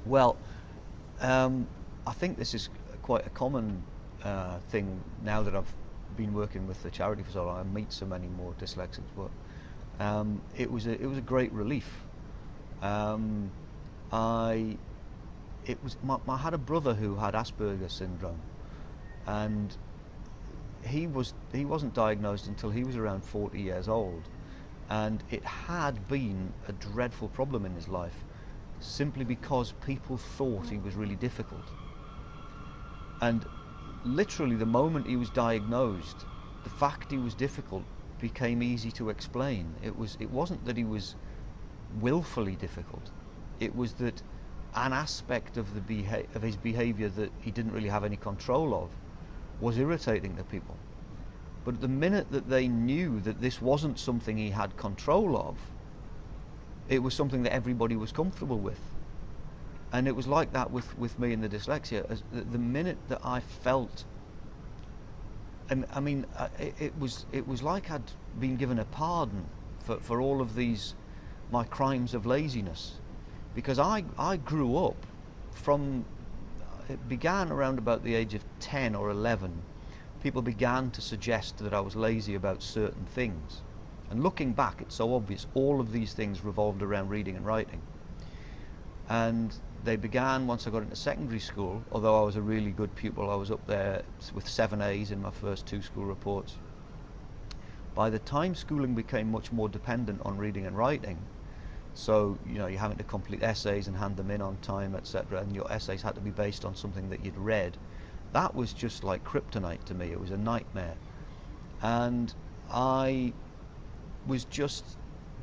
Well, I think this is quite a common thing now that I've been working with the charity for so long. I meet so many more dyslexics, but it was a great relief. Um, I I had a brother who had Asperger's syndrome, and he wasn't diagnosed until he was around 40 years old, and it had been a dreadful problem in his life, simply because people thought he was really difficult. And literally, the moment he was diagnosed, the fact he was difficult became easy to explain. It wasn't that he was willfully difficult. It was that an aspect of of his behaviour that he didn't really have any control of was irritating to people. But at the minute that they knew that this wasn't something he had control of, it was something that everybody was comfortable with. And it was like that with me and the dyslexia. The minute that I felt, and I mean, it was like I'd been given a pardon for all of these my crimes of laziness, because I grew up from, it began around about the age of 10 or 11. People began to suggest that I was lazy about certain things, and looking back, it's so obvious all of these things revolved around reading and writing. And they began once I got into secondary school. Although I was a really good pupil, I was up there with 7 A's in my first 2 school reports. By the time schooling became much more dependent on reading and writing, so you're having to complete essays and hand them in on time, etc., and your essays had to be based on something that you'd read, that was just like kryptonite to me. It was a nightmare. And I was just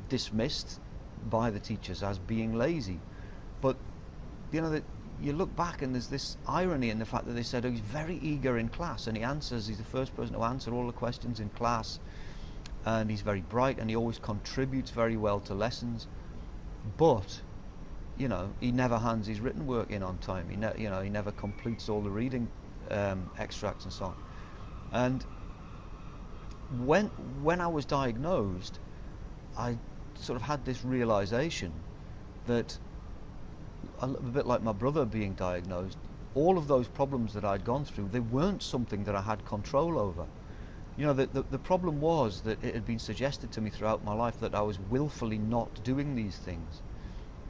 dismissed by the teachers as being lazy. But that you look back and there's this irony in the fact that they said, oh, he's very eager in class, and he's the first person to answer all the questions in class, and he's very bright, and he always contributes very well to lessons. But he never hands his written work in on time. He never completes all the reading extracts and so on. And when I was diagnosed, I sort of had this realization that, a bit like my brother being diagnosed, all of those problems that I'd gone through, they weren't something that I had control over. The problem was that it had been suggested to me throughout my life that I was willfully not doing these things.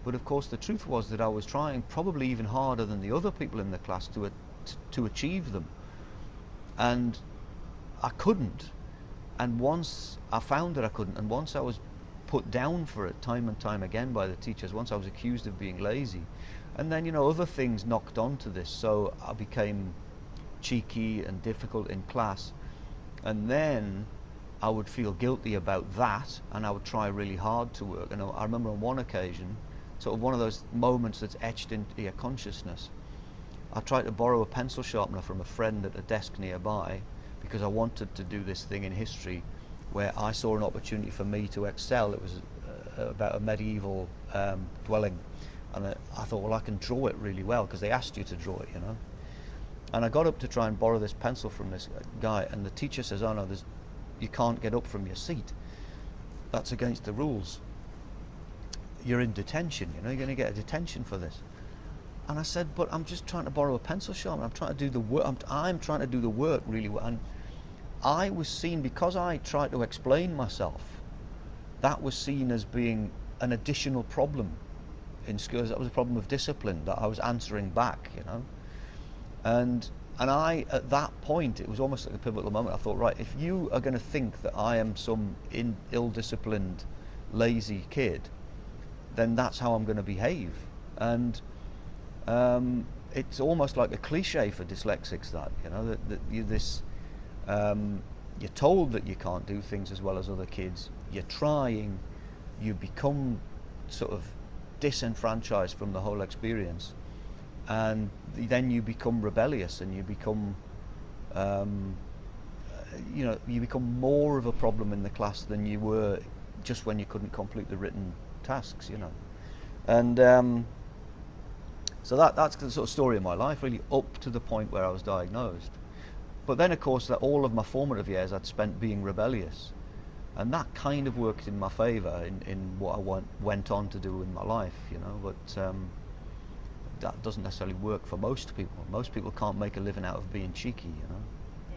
But of course the truth was that I was trying probably even harder than the other people in the class to achieve them. And I couldn't. And once I found that I couldn't, and once I was put down for it time and time again by the teachers, once I was accused of being lazy, and then other things knocked onto this, so I became cheeky and difficult in class, and then I would feel guilty about that, and I would try really hard to work. And I remember on one occasion, sort of one of those moments that's etched into your consciousness, I tried to borrow a pencil sharpener from a friend at a desk nearby, because I wanted to do this thing in history where I saw an opportunity for me to excel. It was about a medieval dwelling, and I thought, well, I can draw it really well, because they asked you to draw it, And I got up to try and borrow this pencil from this guy, and the teacher says, oh no, you can't get up from your seat. That's against the rules. You're in detention, you're going to get a detention for this. And I said, but I'm just trying to borrow a pencil sharpener. I'm trying to do the work. I'm trying to do the work really well. And I was seen, because I tried to explain myself, that was seen as being an additional problem in schools. That was a problem of discipline that I was answering back, And I, at that point, it was almost like a pivotal moment. I thought, right, if you are going to think that I am some ill-disciplined, lazy kid, then that's how I'm going to behave. And it's almost like a cliche for dyslexics that you're told that you can't do things as well as other kids. You're trying, you become sort of disenfranchised from the whole experience, and then you become rebellious, and you become you become more of a problem in the class than you were just when you couldn't complete the written tasks, and so that's the sort of story of my life, really, up to the point where I was diagnosed. But then, of course, that all of my formative years I'd spent being rebellious, and that kind of worked in my favour in what I went on to do in my life, But that doesn't necessarily work for most people. Most people can't make a living out of being cheeky, you know.